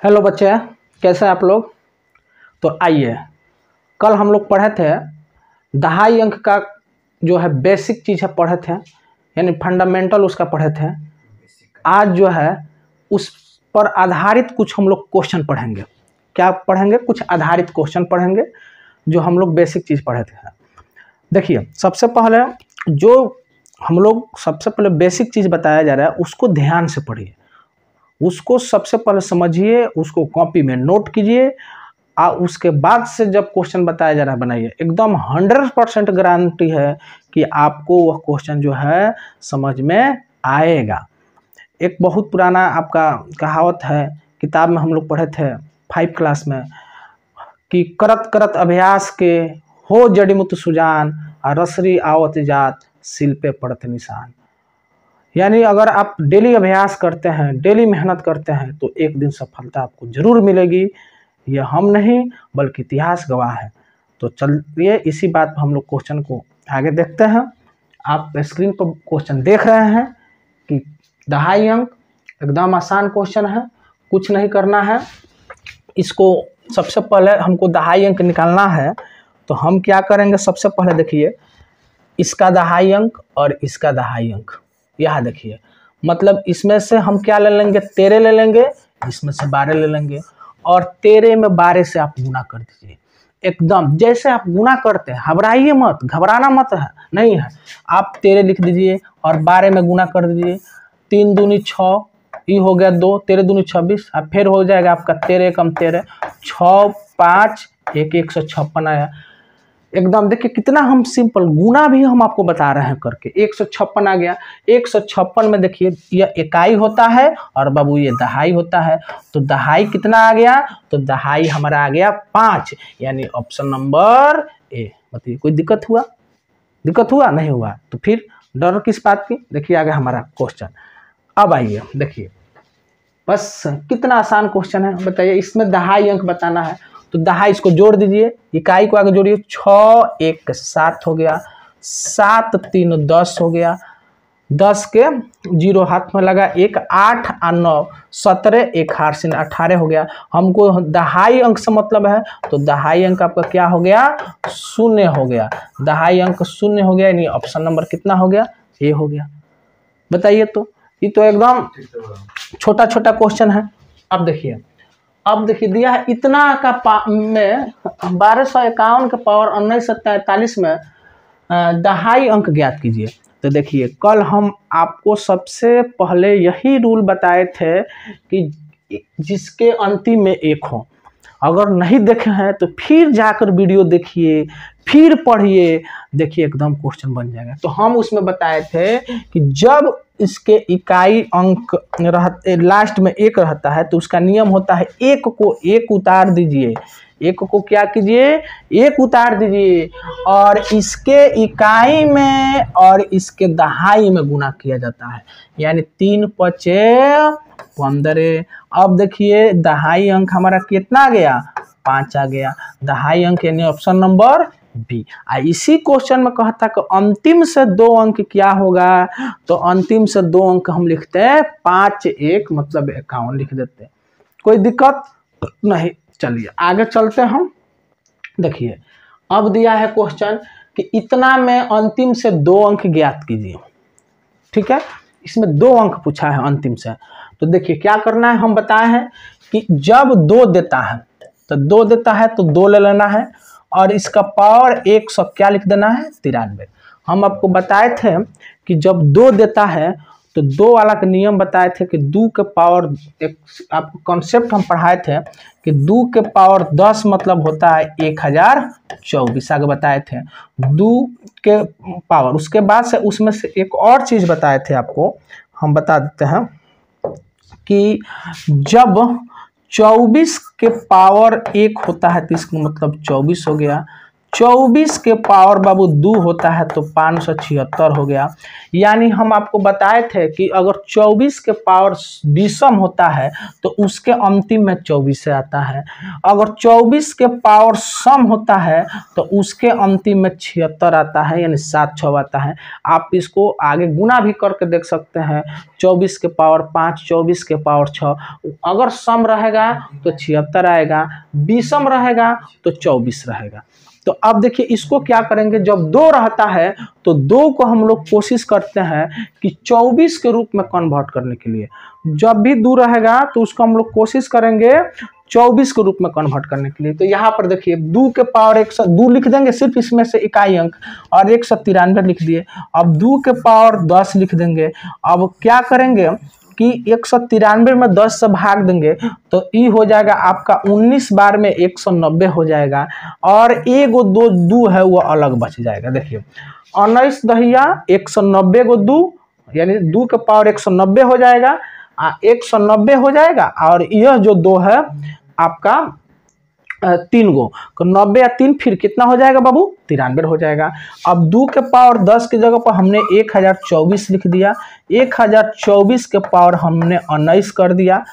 Hello बच्चे, कैसे हैं आप लोग। तो आइए, कल हम लोग पढ़े थे दहाई अंक का जो है बेसिक चीज़ है पढ़े थे, यानी फंडामेंटल उसका पढ़े थे। आज जो है उस पर आधारित कुछ हम लोग क्वेश्चन पढ़ेंगे। क्या पढ़ेंगे? कुछ आधारित क्वेश्चन पढ़ेंगे जो हम लोग बेसिक चीज़ पढ़े थे। देखिए, सबसे पहले बेसिक चीज़ बताया जा रहा है, उसको ध्यान से पढ़िए, उसको सबसे पहले समझिए, उसको कॉपी में नोट कीजिए और उसके बाद से जब क्वेश्चन बताया जा रहा है बनाइए। एकदम 100% गारंटी है कि आपको वह क्वेश्चन जो है समझ में आएगा। एक बहुत पुराना आपका कहावत है, किताब में हम लोग पढ़े थे 5 क्लास में, कि करत करत अभ्यास के हो जड़ी मुत सुजान और रसरी आवत जात सिल पे पड़त निशान। यानी अगर आप डेली अभ्यास करते हैं, डेली मेहनत करते हैं तो एक दिन सफलता आपको जरूर मिलेगी। यह हम नहीं बल्कि इतिहास गवाह है। तो चलिए इसी बात पर हम लोग क्वेश्चन को आगे देखते हैं। आप स्क्रीन पर क्वेश्चन देख रहे हैं कि दहाई अंक एकदम आसान क्वेश्चन है, कुछ नहीं करना है। इसको सबसे पहले हमको दहाई अंक निकालना है, तो हम क्या करेंगे? सबसे पहले देखिए, इसका दहाई अंक और इसका दहाई अंक, यह देखिए, मतलब इसमें से हम क्या ले लेंगे? 13 ले लेंगे, इसमें से 12 ले लेंगे और 13 में 12 से आप गुना कर दीजिए। एकदम जैसे आप गुना करते हैं, घबराइए मत, घबराना मत है, नहीं है। आप 13 लिख दीजिए और 12 में गुना कर दीजिए। 3 दूनी 6, ये हो गया 2, 13 दूनी 26, अब फिर हो जाएगा आपका 13 कम 13, 6 5 1 156 आया। एकदम देखिए कितना हम सिंपल, गुना भी हम आपको बता रहे हैं करके। 156 आ गया। 156 में देखिए यह इकाई होता है और बाबू ये दहाई होता है। तो दहाई कितना आ गया? तो दहाई हमारा आ गया 5, यानी ऑप्शन नंबर ए। बताइए, कोई दिक्कत हुआ? दिक्कत हुआ? नहीं हुआ तो फिर डर किस बात की। देखिए आ गया हमारा क्वेश्चन। अब आइए देखिए, बस कितना आसान क्वेश्चन है, बताइए। इसमें दहाई अंक बताना है तो दहाई इसको जोड़ दीजिए, इकाई को आगे जोड़िए। 6 1 7 हो गया, 7 3 10 हो गया, 10 के 0 हाथ में लगा, 1 8 और 9 17, 1 हार से 18 हो गया। हमको दहाई अंक से मतलब है, तो दहाई अंक आपका क्या हो गया? 0 हो गया। दहाई अंक 0 हो गया, यानी ऑप्शन नंबर कितना हो गया? ए हो गया। बताइए, तो ये तो एकदम छोटा छोटा क्वेश्चन है। अब देखिए दिया है इतना का में 1251 के पावर 1943 में दहाई अंक ज्ञात कीजिए। तो देखिए, कल हम आपको सबसे पहले यही रूल बताए थे कि जिसके अंतिम में 1 हो। अगर नहीं देखे हैं तो फिर जाकर वीडियो देखिए, फिर पढ़िए, देखिए एकदम क्वेश्चन बन जाएगा। तो हम उसमें बताए थे कि जब इसके इकाई अंक रहते लास्ट में 1 रहता है तो उसका नियम होता है 1 को 1 उतार दीजिए, 1 को क्या कीजिए? 1 उतार दीजिए और इसके इकाई में और इसके दहाई में गुना किया जाता है, यानी 3 5 15। अब देखिए दहाई अंक हमारा कितना आ गया? 5 आ गया। दहाई अंक यानी ऑप्शन नंबर बी। इसी क्वेश्चन में कहता कि अंतिम से 2 अंक क्या होगा? तो अंतिम से 2 अंक हम लिखते हैं 5 1, मतलब 51 लिख देते हैं। कोई दिक्कत नहीं। चलिए आगे चलते हैं हम। देखिए अब दिया है क्वेश्चन कि इतना में अंतिम से 2 अंक ज्ञात कीजिए। ठीक है, इसमें 2 अंक पूछा है अंतिम से। तो देखिए क्या करना है, हम बताए हैं कि जब 2 देता है तो 2 देता है तो 2 ले लेना है और इसका पावर 100 क्या लिख देना है? 93। हम आपको बताए थे कि जब 2 देता है तो 2 वाला का नियम बताए थे कि 2 के पावर, एक आपको कॉन्सेप्ट हम पढ़ाए थे कि 2 के पावर 10 मतलब होता है 1024, आगे बताए थे 2 के पावर। उसके बाद से उसमें से एक और चीज़ बताए थे आपको, हम बता देते हैं कि जब 24 के पावर 1 होता है तो इसका मतलब 24 हो गया। 24 के पावर बाबू 2 होता है तो 576 हो गया। यानी हम आपको बताए थे कि अगर 24 के पावर विषम होता है तो उसके अंतिम में 24 से आता है। अगर 24 के पावर सम होता है तो उसके अंतिम में 76 आता है, यानी 7 6 आता है। आप इसको आगे गुना भी करके देख सकते हैं। 24 के पावर 5, 24 के पावर 6। अगर सम रहेगा तो 76 आएगा, विषम रहेगा तो 24 रहेगा। तो अब देखिए इसको क्या करेंगे, जब 2 रहता है तो 2 को हम लोग कोशिश करते हैं कि 24 के रूप में कन्वर्ट करने के लिए। जब भी 2 रहेगा तो उसको हम लोग कोशिश करेंगे 24 के रूप में कन्वर्ट करने के लिए। तो यहाँ पर देखिए 2 के पावर 2 लिख देंगे, सिर्फ इसमें से इकाई अंक, और 193 लिख दिए। अब 2 के पावर 10 लिख देंगे। अब क्या करेंगे कि 193 में 10 से भाग देंगे तो ये हो जाएगा आपका 19 बार में 190 हो जाएगा, और एगो 2 है वो अलग बच जाएगा। देखिए 19 दहिया 190 को 2, यानी 2 के पावर 190 हो जाएगा, 190 हो जाएगा, और यह जो 2 है आपका 3 गो, 90 या 3 फिर कितना हो जाएगा बाबू, 93 हो जाएगा। अब 2 के पावर 10 की जगह पर हमने 1024 लिख दिया, 1024 के पावर हमने 19 कर दिया,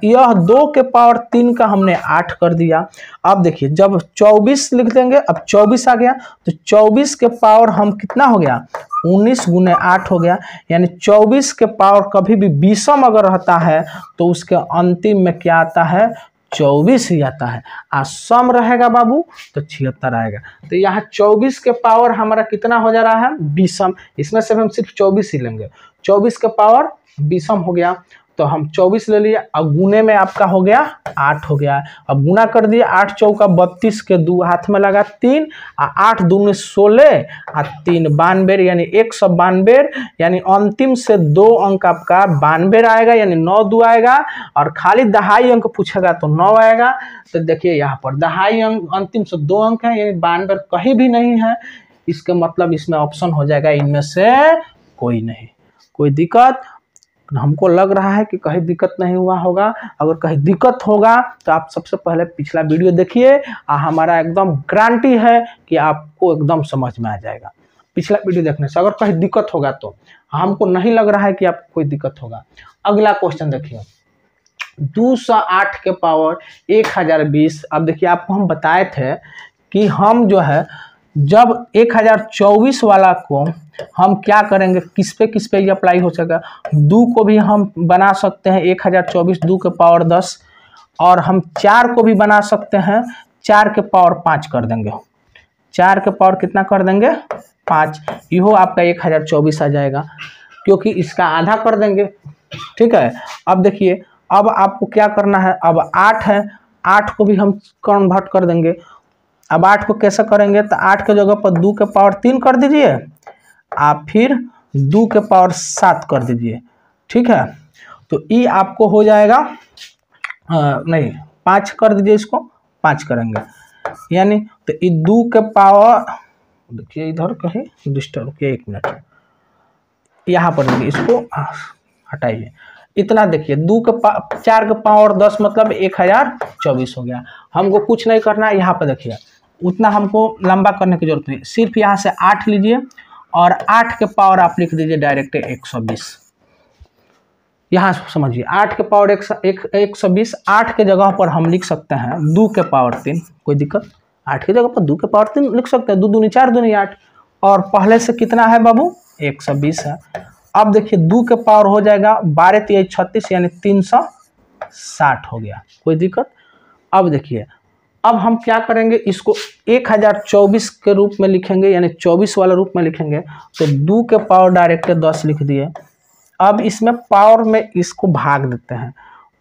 यह 2 के पावर 3 का हमने 8 कर दिया। अब देखिए जब 24 लिख देंगे, अब 24 आ गया तो 24 के पावर हम कितना हो गया, 19 गुने 8 हो गया। यानी 24 के पावर कभी भी विषम अगर रहता है तो उसके अंतिम में क्या आता है, 24 ही आता है। सम रहेगा बाबू तो 76 आएगा। तो यहाँ 24 के पावर हमारा कितना हो जा रहा है, विषम। इसमें से हम सिर्फ 24 ही लेंगे। 24 के पावर विषम हो गया तो हम 24 ले लिए। अब गुने में आपका हो गया 8 हो गया। अब गुना कर दिए, 8 चौका 32 के 2 हाथ में लगा 3, 8 दूनी 16, 3 92, यानी 192, यानी अंतिम से 2 अंक आपका 92 आएगा, यानी 9 2 आएगा, और खाली दहाई अंक पूछेगा तो 9 आएगा। तो देखिए यहाँ पर दहाई अंक अंतिम से 2 अंक है, यानी 92 कहीं भी नहीं है। इसका मतलब इसमें ऑप्शन हो जाएगा इनमें से कोई नहीं। कोई दिक्कत हमको लग रहा है कि कहीं दिक्कत नहीं हुआ होगा। अगर कहीं दिक्कत होगा तो आप सबसे पहले पिछला वीडियो देखिए, हमारा एकदम गारंटी है कि आपको एकदम समझ में आ जाएगा पिछला वीडियो देखने से। अगर कहीं दिक्कत होगा तो हमको नहीं लग रहा है कि आपको कोई दिक्कत होगा। अगला क्वेश्चन देखिए, 208 के पावर 1020। अब देखिए आपको हम बताए थे कि हम जो है जब 1024 वाला को हम क्या करेंगे, किस पे ये अप्लाई हो सकेगा। 2 को भी हम बना सकते हैं 1024 2 के पावर 10, और हम 4 को भी बना सकते हैं 4 के पावर 5 कर देंगे। 4 के पावर कितना कर देंगे, 5। यो आपका 1024 आ जाएगा, क्योंकि इसका आधा कर देंगे। ठीक है। अब देखिए अब आपको क्या करना है, अब 8 है, 8 को भी हम कन्वर्ट कर देंगे। अब 8 को कैसे करेंगे, तो 8 के जगह पर 2 के पावर 3 कर दीजिए, आप फिर 2 के पावर 7 कर दीजिए। ठीक है। तो ये आपको हो जाएगा नहीं 5 कर दीजिए, इसको 5 करेंगे, यानी तो ये 2 के पावर, देखिए इधर कहीं डिस्टर्ब किया, 1 मिनट यहाँ पर देखिए, इसको हटाइए। इतना देखिए 4 के पावर 10 मतलब 1024 हो गया। हमको कुछ नहीं करना है, यहाँ पर देखिए उतना हमको लंबा करने की जरूरत नहीं, सिर्फ यहाँ से 8 लीजिए और 8 के पावर आप लिख दीजिए डायरेक्ट 120। यहाँ समझिए 8 के पावर 120, 8 के जगह पर हम लिख सकते हैं 2 के पावर 3, कोई दिक्कत। 8 की जगह पर 2 के पावर 3 लिख सकते हैं, 2 दूनी 4 दूनी 8, और पहले से कितना है बाबू 120 है। अब देखिए 2 के पावर हो जाएगा 12 3 36, यानी 360 हो गया, कोई दिक्कत। अब देखिए अब हम क्या करेंगे, इसको 1024 के रूप में लिखेंगे, यानी 24 वाला रूप में लिखेंगे। तो 2 के पावर डायरेक्ट 10 लिख दिए। अब इसमें पावर में इसको भाग देते हैं,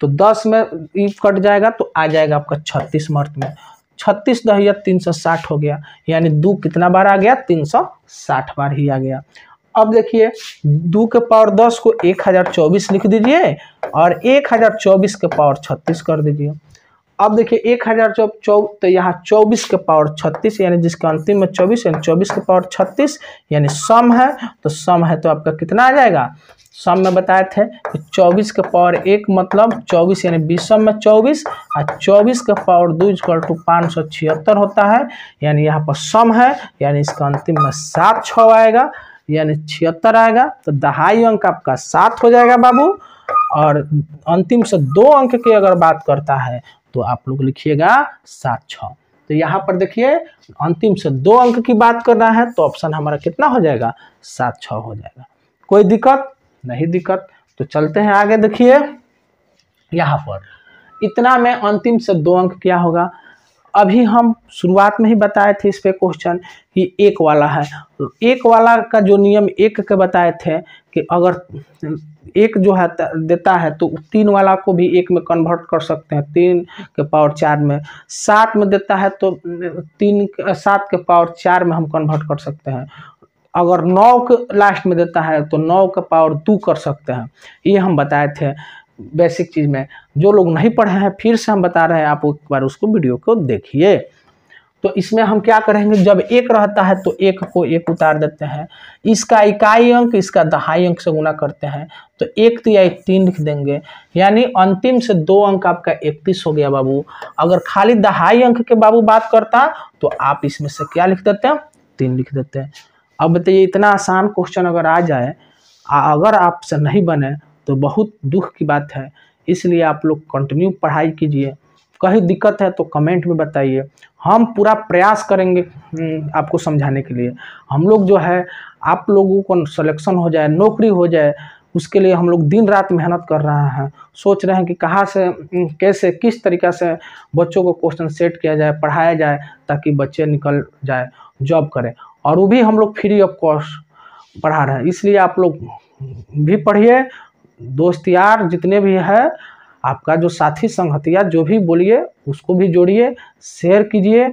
तो 10 में ई कट जाएगा तो आ जाएगा आपका 36 मर्त में। 36 दहिया 360 हो गया, यानी 2 कितना बार आ गया, 360 बार ही आ गया। अब देखिए 2 के पावर 10 को 1024 लिख दीजिए और 1024 के पावर 36 कर दीजिए। अब देखिए 1024 तो यहाँ 24 के पावर 36 यानी जिसका अंतिम में 24 यानी 24 के पावर 36 यानी सम है। तो सम है तो आपका कितना आ जाएगा, सम में बताए थे कि 24 के पावर 1 मतलब 24 यानी विषम में 24 और 24 के पावर 2 इक्वल टू 576 होता है। यानी यहाँ पर सम है यानी इसका अंतिम में 7 6 आएगा यानी 76 आएगा। तो दहाई अंक आपका 7 हो जाएगा बाबू। और अंतिम से 2 अंक की अगर बात करता है तो आप लोग लिखिएगा 7 6। तो यहाँ पर देखिए अंतिम से 2 अंक की बात करना है तो ऑप्शन हमारा कितना हो जाएगा, 7 6 हो जाएगा। कोई दिक्कत नहीं, दिक्कत तो चलते हैं आगे। देखिए यहाँ पर इतना में अंतिम से 2 अंक क्या होगा, अभी हम शुरुआत में ही बताए थे इस पे क्वेश्चन कि एक वाला है। तो एक वाला का जो नियम एक के बताए थे कि अगर एक जो है देता है तो 3 वाला को भी एक में कन्वर्ट कर सकते हैं, 3 के पावर 4 में। 7 में देता है तो 7 के पावर 4 में हम कन्वर्ट कर सकते हैं। अगर 9 के लास्ट में देता है तो 9 के पावर 2 कर सकते हैं। ये हम बताए थे बेसिक चीज़ में। जो लोग नहीं पढ़े हैं फिर से हम बता रहे हैं, आप एक बार उसको वीडियो को देखिए। तो इसमें हम क्या करेंगे, जब एक रहता है तो एक को एक उतार देते हैं, इसका इकाई अंक इसका दहाई अंक से गुना करते हैं तो 1 तिहाई 3 लिख देंगे। यानी अंतिम से 2 अंक आपका 31 हो गया बाबू। अगर खाली दहाई अंक के बाबू बात करता तो आप इसमें से क्या लिख देते हैं, 3 लिख देते हैं। अब बताइए इतना आसान क्वेश्चन अगर आ जाए, अगर आपसे नहीं बने तो बहुत दुख की बात है। इसलिए आप लोग कंटिन्यू पढ़ाई कीजिए। कहीं दिक्कत है तो कमेंट में बताइए, हम पूरा प्रयास करेंगे आपको समझाने के लिए। हम लोग जो है आप लोगों को सिलेक्शन हो जाए, नौकरी हो जाए, उसके लिए हम लोग दिन रात मेहनत कर रहे हैं। सोच रहे हैं कि कहाँ से कैसे किस तरीक़ा से बच्चों को क्वेश्चन सेट किया जाए, पढ़ाया जाए ताकि बच्चे निकल जाए जॉब करें। और वो भी हम लोग फ्री ऑफ कॉस्ट पढ़ा रहे हैं। इसलिए आप लोग भी पढ़िए, दोस्त यार जितने भी है आपका जो साथी संगतिया जो भी बोलिए उसको भी जोड़िए, शेयर कीजिए।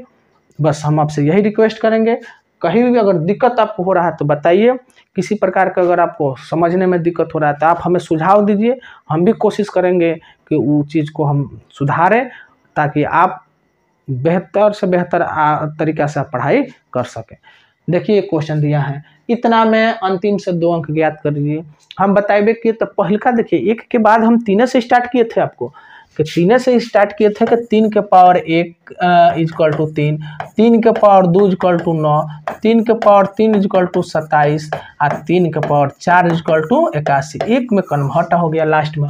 बस हम आपसे यही रिक्वेस्ट करेंगे। कहीं भी अगर दिक्कत आपको हो रहा है तो बताइए, किसी प्रकार का अगर आपको समझने में दिक्कत हो रहा है तो आप हमें सुझाव दीजिए। हम भी कोशिश करेंगे कि वो चीज़ को हम सुधारें ताकि आप बेहतर से बेहतर तरीक़ा से आप पढ़ाई कर सकें। देखिए क्वेश्चन दिया है, इतना में अंतिम से 2 अंक ज्ञात कर लीजिए। हम बताइए कि तो पहले का देखिए 1 के बाद हम 3 से स्टार्ट किए थे, आपको कि 3 से स्टार्ट किए थे कि 3 के पावर 1 इक्वल टू 3, 3 के पावर 2 इक्वल टू 9, 3 के पावर 3 इक्वल टू 27 और 3 के पावर 4 इक्वल टू 81। एक में कन्वर्ट हो गया लास्ट में,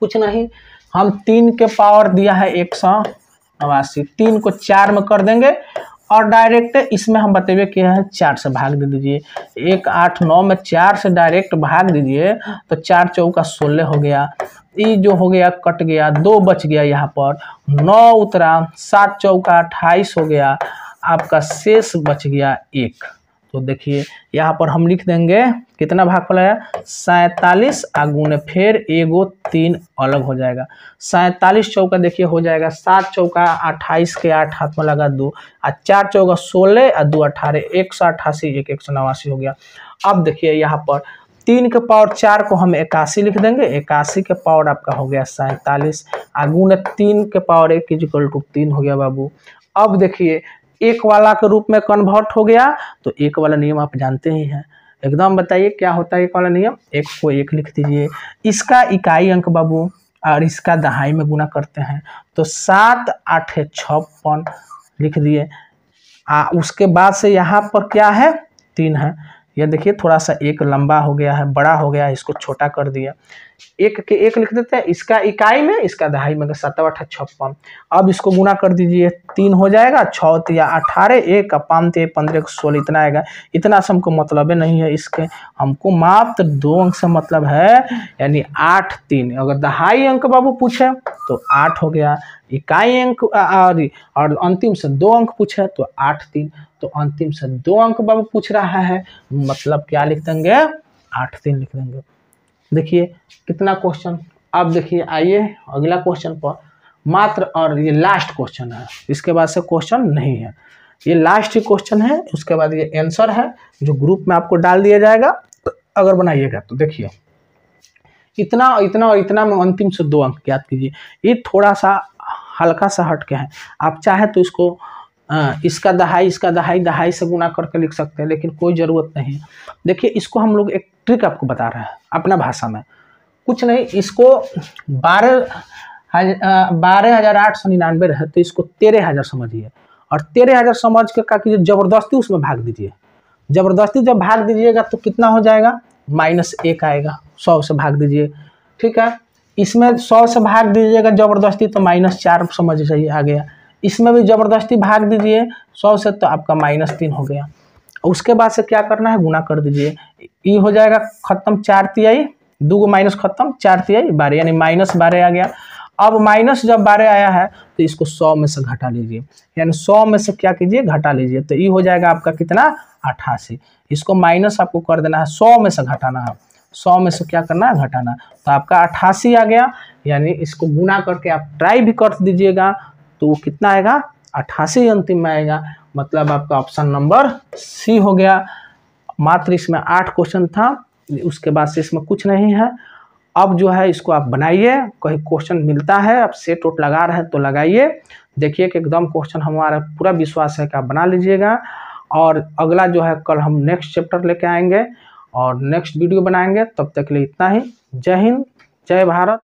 कुछ नहीं। हम 3 के पावर दिया है 189, 3 को 4 में कर देंगे और डायरेक्ट इसमें हम बताइए क्या है 4 से भाग दे दीजिए। 1 8 9 में 4 से डायरेक्ट भाग दीजिए तो 4 चौका 16 हो गया। ये जो हो गया कट गया, 2 बच गया, यहाँ पर 9 उतरा, 7 चौका 28 हो गया, आपका शेष बच गया 1। तो देखिए यहाँ पर हम लिख देंगे कितना भाग फैलाया 47 गुने फिर एगो 3 अलग हो जाएगा। 47 चौका देखिए हो जाएगा 7 चौका 28 के 8 हाथ में लगा 2 और 4 चौका 16 और 2 18 188 1 189 हो गया। अब देखिए यहाँ पर 3 के पावर 4 को हम 81 लिख देंगे। 81 के पावर आपका हो गया 47 गुने 3 के पावर 1 इक्वल टू 3 हो गया बाबू। अब देखिए एक वाला के रूप में कन्वर्ट हो गया तो एक वाला नियम आप जानते ही हैं एकदम। बताइए क्या होता है एक वाला नियम, 1 को 1 लिख दीजिए, इसका इकाई अंक बाबू और इसका दहाई में गुना करते हैं तो 7 8 56 लिख दिए। उसके बाद से यहाँ पर क्या है 3 है। ये देखिए थोड़ा सा 1 लंबा हो गया है, बड़ा हो गया है, इसको छोटा कर दिया। 1 के 1 लिख देते हैं, इसका इकाई में इसका दहाई में 7 8 56। अब इसको गुना कर दीजिए, 3 हो जाएगा, 6 तिया 18, 1 5 तिया 15 16 इतना आएगा। इतना से हमको मतलब नहीं है, इसके हमको मात्र 2 अंक से मतलब है, यानी 8 3। अगर दहाई अंक बाबू पूछे तो 8 हो गया, इकाई अंक और अंतिम से 2 अंक पूछे तो 8 3। तो अंतिम से 2 अंक बाबू पूछ रहा है मतलब क्या लिख देंगे 8 3 लिख देंगे। देखिए कितना क्वेश्चन। अब देखिए आइए अगला क्वेश्चन पर, मात्र और ये लास्ट क्वेश्चन है, इसके बाद से क्वेश्चन नहीं है, ये लास्ट ही क्वेश्चन है। उसके बाद ये आंसर है जो ग्रुप में आपको डाल दिया जाएगा अगर बनाइएगा तो। देखिए इतना इतना और इतना में अंतिम से 2 अंक ज्ञात कीजिए। ये थोड़ा सा हल्का सा हट के है। आप चाहे तो इसको इसका दहाई दहाई से गुना करके लिख सकते हैं, लेकिन कोई ज़रूरत नहीं। देखिए इसको हम लोग एक ट्रिक आपको बता रहे हैं अपना भाषा में, कुछ नहीं, इसको 12,899 है तो इसको 13,000 समझिए, और 13,000 समझ के क्या कीजिए, जबरदस्ती उसमें भाग दीजिए। जबरदस्ती जब भाग दीजिएगा तो कितना हो जाएगा, -1 आएगा। 100 से भाग दीजिए, ठीक है। इसमें 100 से भाग दीजिएगा जबरदस्ती तो -4 समझ जाइए आ गया। इसमें भी जबरदस्ती भाग दीजिए 100 से तो आपका -3 हो गया। उसके बाद से क्या करना है, गुना कर दीजिए, ये हो जाएगा खत्म, 4 तिहाई, 2 माइनस खत्म, 4 तिहाई 12, यानी -12 आ गया। अब माइनस जब 12 आया है तो इसको 100 में से घटा लीजिए, यानी 100 में से क्या कीजिए, घटा लीजिए, तो ये हो जाएगा आपका कितना, 88। इसको माइनस आपको कर देना है, 100 में से घटाना है, 100 में से क्या करना है, घटाना, तो आपका 88 आ गया। यानी इसको गुना करके आप ट्राई भी कर दीजिएगा तो वो कितना आएगा, 88 अंतिम में आएगा। मतलब आपका ऑप्शन नंबर सी हो गया। मात्र इसमें 8 क्वेश्चन था, उसके बाद से इसमें कुछ नहीं है। अब जो है इसको आप बनाइए, कहीं क्वेश्चन मिलता है, आप सेट वोट लगा रहे हैं तो लगाइए, देखिए कि एकदम क्वेश्चन, हमारा पूरा विश्वास है कि आप बना लीजिएगा। और अगला जो है कल हम नेक्स्ट चैप्टर लेके आएंगे और नेक्स्ट वीडियो बनाएंगे। तब तक के लिए इतना ही। जय हिंद, जय भारत।